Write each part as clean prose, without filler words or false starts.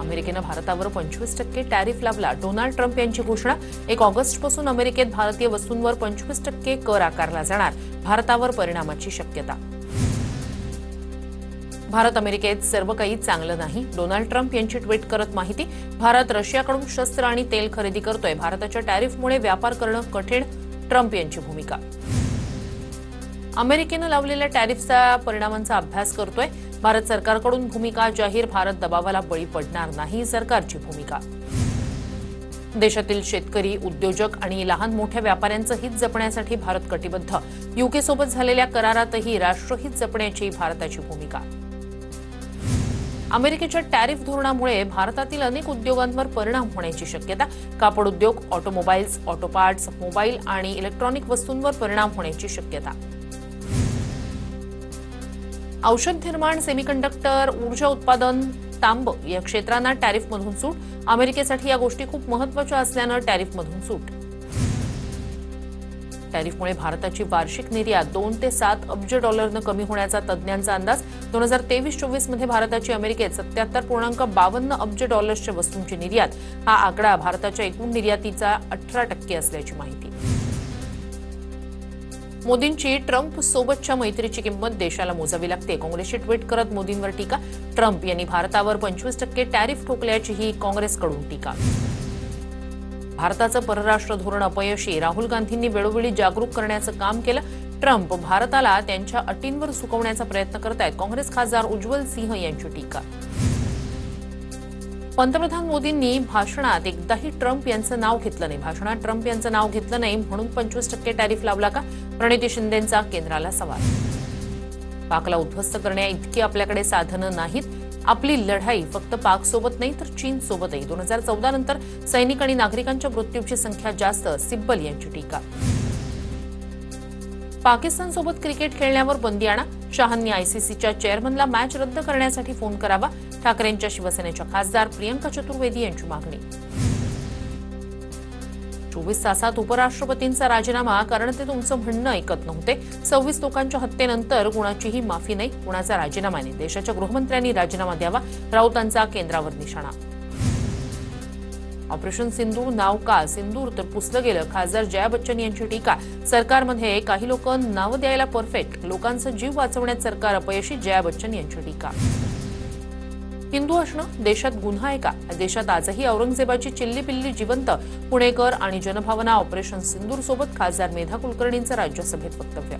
अमेरिकेनं भारतावर 25% टॅरिफ लावला. डोनाल्ड ट्रम्प यांची घोषणा. 1 ऑगस्टपासून अमेरिकेत भारतीय वस्तूंवर 25% कर आकारला जाणार. भारतावर परिणामाची शक्यता. भारत अमेरिकेत सर्व काही चांगलं नाही. डोनाल्ड ट्रम्प यांची ट्विट करत माहिती. भारत रशियाकडून शस्त्र आणि तेल खरेदी करतोय. भारताच्या टॅरिफमुळे व्यापार करणं कठीण. ट्रम्प यांची भूमिका. अमेरिकेनं लावलेल्या टॅरिफचा परिणामांचा अभ्यास करतोय. भारत सरकारकडून भूमिका जाहीर. भारत दबावाला बळी पडणार नाही. सरकारची भूमिका. देशातील शेतकरी, उद्योजक आणि लहान मोठ्या व्यापाऱ्यांचं हित जपण्यासाठी भारत कटिबद्ध. युकेसोबत झालेल्या करारातही राष्ट्रहित जपण्याची भारताची भूमिका. अमेरिकेच्या टॅरिफ धोरणामुळे भारतातील अनेक उद्योगांवर परिणाम होण्याची शक्यता. कापड उद्योग, ऑटोमोबाईल्स, ऑटो पार्ट्स, मोबाईल आणि इलेक्ट्रॉनिक वस्तूंवर परिणाम होण्याची शक्यता. औषध निर्माण, सेमीकंडक्टर, ऊर्जा उत्पादन, तांब या क्षेत्रांना टॅरिफमधून सूट. अमेरिकेसाठी या गोष्टी खूप महत्त्वाच्या असल्यानं टॅरिफमधून सूट. टॅरिफमुळे भारताची वार्षिक निर्यात 2 ते 7 अब्ज डॉलरनं कमी होण्याचा तज्ज्ञांचा अंदाज. 2023-24 मध्ये भारताची अमेरिकेत 77.52 अब्ज डॉलर्सच्या वस्तूंची निर्यात. हा आकडा भारताच्या एकूण निर्यातीचा 18% असल्याची माहिती. मोदींची ट्रम्प सोबतच्या मैत्रीची किंमत देशाला मोजावी लागते. काँग्रेसची ट्विट करत मोदींवर टीका. ट्रम्प यांनी भारतावर 25% टॅरिफ ठोकल्याचीही काँग्रेसकडून टीका. भारताचं परराष्ट्र धोरण अपयशी. राहुल गांधींनी वेळोवेळी जागरूक करण्याचं काम केलं. ट्रम्प भारताला त्यांच्या अटींवर झुकवण्याचा प्रयत्न करतायत. काँग्रेस खासदार उज्ज्वल सिंह यांची टीका. पंतप्रधान मोदींनी भाषणात एकदाही ट्रम्प यांचं नाव घेतलं नाही. भाषणात ट्रम्प यांचं नाव घेतलं नाही म्हणून 25% टॅरिफ लावला का? प्रणिती शिंदेंचा केंद्राला सवाल. पाकला उद्ध्वस्त करण्या इतकी आपल्याकडे साधनं नाहीत. आपली लढाई फक्त पाकसोबत नाही तर चीनसोबतही. 2014 नंतर सैनिक आणि नागरिकांच्या मृत्यूची संख्या जास्त. सिब्बल यांची टीका. पाकिस्तानसोबत क्रिकेट खेळण्यावर बंदी आणा. शहांनी आयसीसीच्या चेअरमनला मॅच रद्द करण्यासाठी फोन करावा. ठाकरेंच्या शिवसेनेच्या खासदार प्रियंका चतुर्वेदी यांची मागणी. 24 तासात उपराष्ट्रपतींचा राजीनामा. कारण ते तुमचं म्हणणं ऐकत नव्हते. 26 लोकांच्या हत्येनंतर कुणाचीही माफी नाही, कुणाचा राजीनामा नाही. देशाच्या गृहमंत्र्यांनी राजीनामा द्यावा. राऊतांचा केंद्रावर निशाणा. ऑपरेशन सिंदूर नाव का सिंदूर तर पुसलं गेलं. खासदार जया बच्चन यांची टीका. सरकारमध्ये काही लोक नावं द्यायला परफेक्ट. लोकांचा जीव वाचवण्यात सरकार अपयशी. जया बच्चन यांची टीका. हिंदू असणं देशात गुन्हा आहे का? देशात आजही औरंगजेबाची चिल्ली पिल्ली जिवंत. पुणेकर आणि जनभावना. ऑपरेशन सिंदूर सोबत खासदार मेधा कुलकर्णींचं राज्यसभेत वक्तव्य.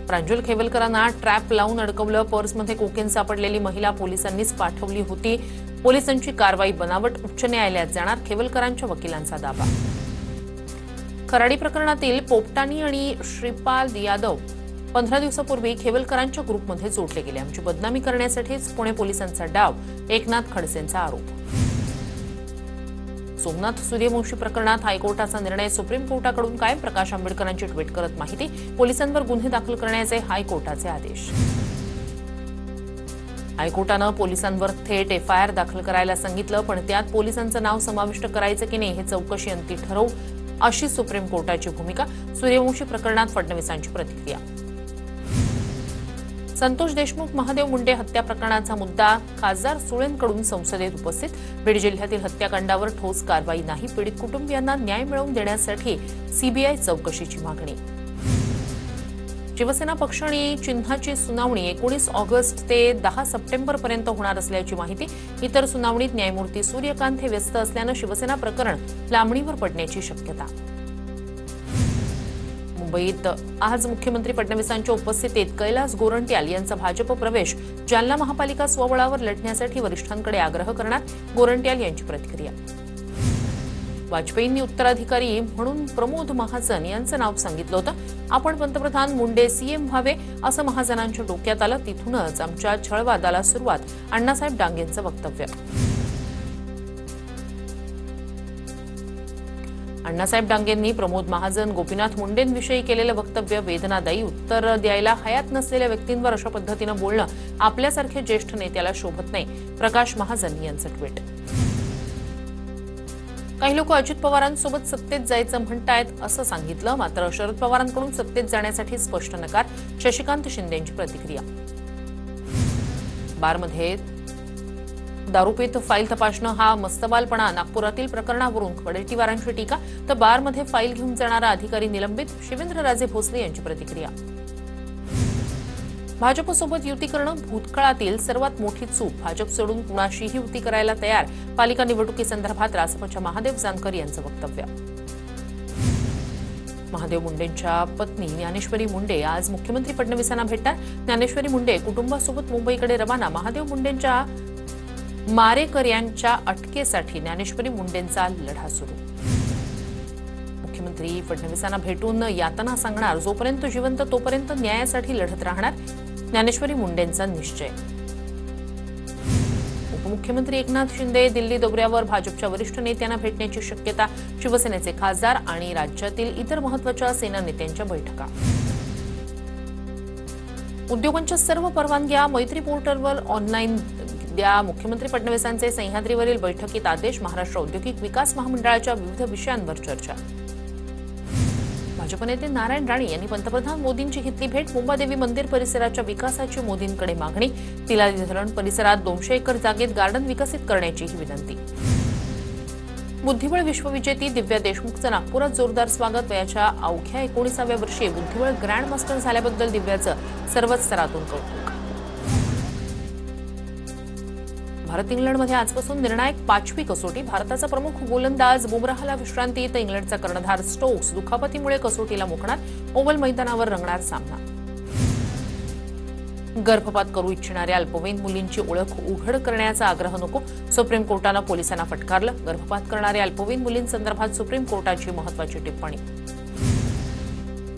प्रांजल खेवलकरांना ट्रॅप लावून अडकवलं. पर्समध्ये कोकेन सापडलेली महिला पोलिसांनीच पाठवली होती. पोलिसांची कारवाई बनावट. उच्च न्यायालयात जाणार. खेवलकरांच्या वकिलांचा दावा. खराडी प्रकरणातील पोपटानी आणि श्रीपाल यादव 15 दिवसापूर्वी खेवलकरांच्या ग्रुपमध्ये जोडले गेले. आमची बदनामी करण्यासाठीच पुणे पोलिसांचा डाव. एकनाथ खडसेंचा आरोप. सोमनाथ सूर्यवंशी प्रकरणात हायकोर्टाचा निर्णय. सुप्रीम कोर्टाकडून कायम. प्रकाश आंबेडकरांची ट्विट करत माहिती. पोलिसांवर गुन्हे दाखल करण्याचे हायकोर्टाचे आदेश. हायकोर्टानं पोलिसांवर थेट एफआयआर दाखल करायला सांगितलं, पण त्यात पोलिसांचं नाव समाविष्ट करायचं की नाही हे चौकशी अंती ठरवू, अशी सुप्रीम कोर्टाची भूमिका. सूर्यवंशी प्रकरणात फडणवीसांची प्रतिक्रिया. संतोष देशमुख महादेव मुंडे हत्या प्रकरणाचा मुद्दा. खासदार सुळेंकडून संसदेत उपस्थित. बीड जिल्ह्यातील हत्याकांडावर ठोस कारवाई नाही. पीडित कुटुंबियांना न्याय मिळवून देण्यासाठी सीबीआय चौकशीची मागणी. शिवसेना पक्ष आणि चिन्हाची सुनावणी 19 ऑगस्ट ते 10 सप्टेंबरपर्यंत होणार असल्याची माहिती. इतर सुनावणीत न्यायमूर्ती सूर्यकांत हे व्यस्त असल्यानं शिवसेना प्रकरण लांबणीवर पडण्याची शक्यता. मुंबईत आज मुख्यमंत्री फडणवीसांच्या उपस्थितीत कैलास गोरंट्याल यांचा भाजप प्रवेश. जालना महापालिका स्वबळावर लढण्यासाठी वरिष्ठांकडे आग्रह करणार. गोरंट्याल यांची प्रतिक्रिया. वाजपेयींनी उत्तराधिकारी म्हणून प्रमोद महाजन यांचं नाव सांगितलं होतं. आपण पंतप्रधान, मुंडे सीएम व्हावे असं महाजनांच्या डोक्यात आलं. तिथूनच आमच्या छळवादाला सुरुवात. अण्णासाहेब डांगेंचं वक्तव्य. अण्णासाहेब डांगेंनी प्रमोद महाजन, गोपीनाथ मुंडेंविषयी केलेलं वक्तव्य वेदनादायी. उत्तर द्यायला हयात नसलेल्या व्यक्तींवर अशा पद्धतीनं बोलणं आपल्यासारख्या ज्येष्ठ नेत्याला शोभत नाही. प्रकाश महाजन यांचं ट्विट. काही लोक अजित पवारांसोबत सत्तेत जायचं म्हणतायत असं सांगितलं, मात्र शरद पवारांकडून सत्तेत जाण्यासाठी स्पष्ट नकार. शशिकांत शिंदेंची प्रतिक्रिया. बारमध्ये दारूपीत फाईल तपासणं हा मस्तवालपणा, नागपुरातील प्रकरणावरून खडेटीवारांची टीका, तर बारमध्ये फाईल घेऊन जाणारा अधिकारी निलंबित, शिवेंद्रराजे भोसले यांची प्रतिक्रिया. भाजपसोबत युती करणं भूतकाळातील सर्वात मोठी चूक, भाजप सोडून कुणाशीही युती करायला तयार, पालिका निवडणुकीसंदर्भात रासपच्या महादेव जानकर यांचं वक्तव्य. महादेव मुंडेंच्या पत्नी ज्ञानेश्वरी मुंडे आज मुख्यमंत्री फडणवीसांना भेटणार. ज्ञानेश्वरी मुंडे कुटुंबासोबत मुंबईकडे रवाना. महादेव मुंडेंच्या मारेकऱ्यांच्या अटकेसाठी ज्ञानेश्वरी मुंडेंचा लढा सुरू. मुख्यमंत्री फडणवीसांना भेटून यातना सांगणार, जोपर्यंत जिवंत तोपर्यंत न्यायासाठी लढत राहणार, ज्ञानेश्वरी मुंडेंचा निश्चय. उपमुख्यमंत्री एकनाथ शिंदे दिल्ली दौऱ्यावर, भाजपच्या वरिष्ठ नेत्यांना भेटण्याची शक्यता, शिवसेनेचे खासदार आणि राज्यातील इतर महत्त्वाच्या सेना नेत्यांच्या बैठका. उद्योगांच्या सर्व परवानग्या मैत्री पोर्टलवर ऑनलाईन द्या, मुख्यमंत्री फडणवीसांचे सह्याद्रीवरील बैठकीत आदेश. महाराष्ट्र औद्योगिक विकास महामंडळाच्या विविध विषयांवर चर्चा. भाजप नेते नारायण राणे यांनी पंतप्रधान मोदींची घेतली भेट. मुंबादेवी मंदिर परिसराच्या विकासाची मोदींकडे मागणी. तिलारी धरण परिसरात 200 एकर जागेत गार्डन विकसित करण्याचीही विनंती. बुद्धिबळ विश्वविजेती दिव्या देशमुखचं नागपुरात जोरदार स्वागत. वयाच्या अवघ्या 19व्या वर्षी बुद्धिबळ ग्रँडमास्टर झाल्याबद्दल दिव्याचं सर्वच स्तरातून कौतुक. भारत इंग्लंडमध्ये आजपासून निर्णायक 5वी कसोटी. भारताचा प्रमुख गोलंदाज बुमराहला विश्रांती, तर इंग्लंडचा कर्णधार स्टोक्स दुखापतीमुळे कसोटीला मुकणार. ओव्हल मैदानावर रंगणार सामना. गर्भपात करू इच्छिणाऱ्या अल्पवयीन मुलींची ओळख उघड करण्याचा आग्रह नको, सुप्रीम कोर्टानं पोलिसांना फटकारलं. गर्भपात करणाऱ्या अल्पवयीन मुलींसंदर्भात सुप्रीम कोर्टाची महत्त्वाची टिप्पणी.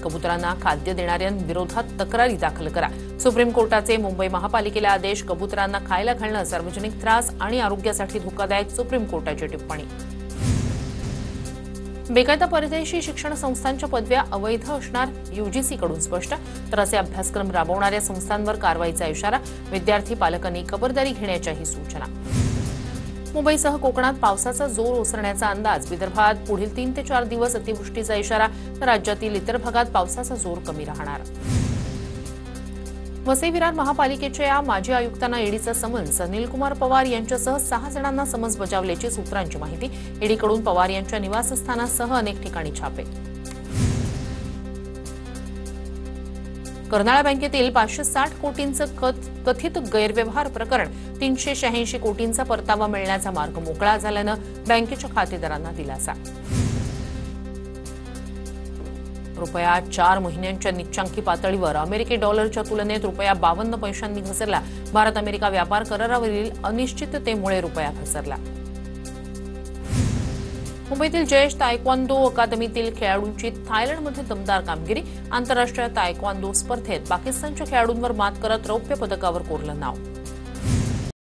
कबुतरांना खाद्य देणाऱ्यांविरोधात तक्रारी दाखल करा. सुप्रीम कोर्टाचे मुंबई महापालिकेला आदेश. कबुतरांना खायला घालणं सार्वजनिक त्रास आणि आरोग्यासाठी धोकादायक, सुप्रीम कोर्टाची टिप्पणी. बेकायदा परदेशी शिक्षण संस्थांच्या पदव्या अवैध असणार, यूजीसीकडून स्पष्ट. तर असे अभ्यासक्रम राबवणाऱ्या संस्थांवर कारवाईचा इशारा. विद्यार्थी पालकांनी खबरदारी घेण्याच्याही सूचना. मुंबईसह कोकणात पावसाचा जोर ओसरण्याचा अंदाज. विदर्भात पुढील 3 ते 4 दिवस अतिवृष्टीचा इशारा, तर राज्यातील इतर भागात पावसाचा जोर कमी राहणार. वसई विरार महापालिकेच्या माजी आयुक्तांना ईडीचा समन्स. अनिलकुमार पवार यांच्यासह 6 जणांना समन्स बजावल्याची सूत्रांची माहिती. ईडीकडून पवार यांच्या निवासस्थानासह अनेक ठिकाणी छापे. कर्नाळा बँकेतील 560 कोटींचं कथित गैरव्यवहार प्रकरण. 386 कोटींचा परतावा मिळण्याचा मार्ग मोकळा झाल्यानं बँकेच्या खातेदारांना दिलासा. रुपया 4 महिन्यांच्या निच्चांकी पातळीवर. अमेरिकी डॉलरच्या तुलनेत रुपया 52 पैशांनी घसरला. भारत अमेरिका व्यापार करारावरील अनिश्चिततेमुळे रुपया घसरला. मुंबईतील जयेश तायक्वांदो अकादमीतील खेळाडूंची थायलंडमध्ये दमदार कामगिरी. आंतरराष्ट्रीय तायक्वांदो स्पर्धेत पाकिस्तानच्या खेळाडूंवर मात करत रौप्य पदकावर कोरलं नाव.